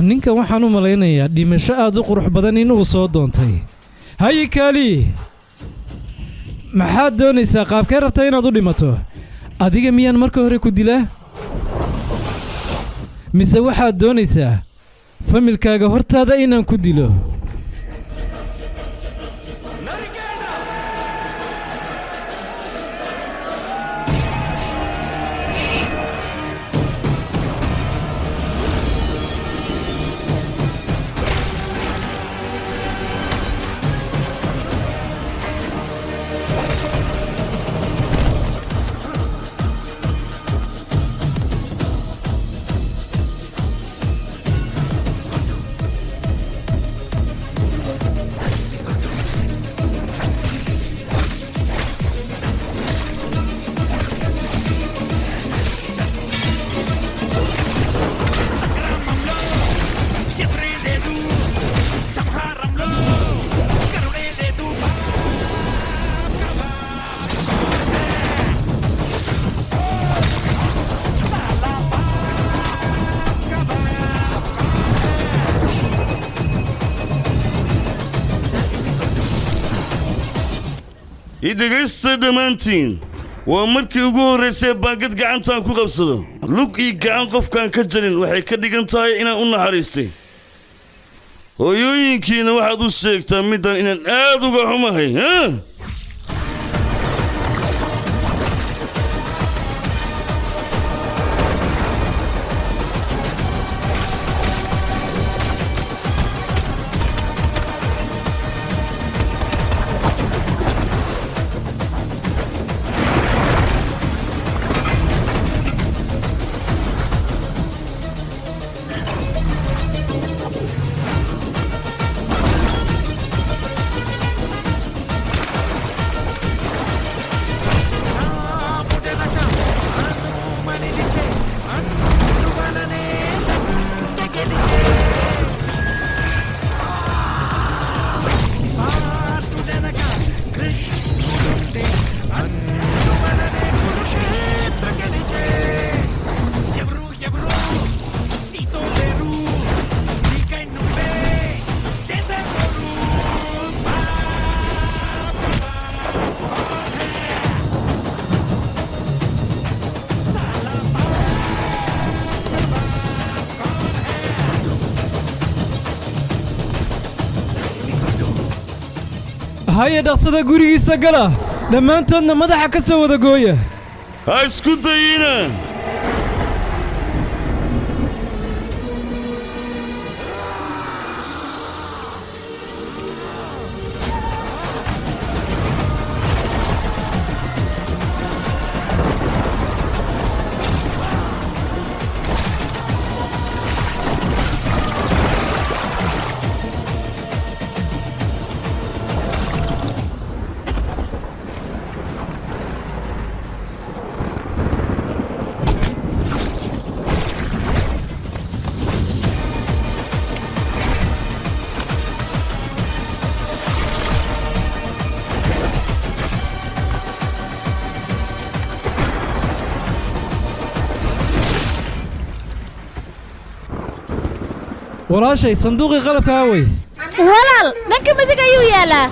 ninka waxaan u malaynayaa dhimasho aad u qurux badan inuu soo doontay haye kaali maxaad doonaysaa qaabkee rabtaa inaad u dhimato adiga miyaan marka hore ku dilaa mise waxaad doonaysaa familkaaga hortaada inaan ku dilo idagaysta dhammaantiin waa markii ugu horraysay baangad gacantaan ku qabsado lug ii gacan qofkaan ka jarin waxay ka dhigan tahay inaan u naxariistay hooyooyinkiina waxaad u sheegtaa middan inaan aad uga xumahay haye dhaqsada gurigiisa gala dhammaantoodna madaxa ka soo wada gooya ha isku dayina walaashay sanduuqii qalabka awey walaal dhanka midig ayuu yaalaa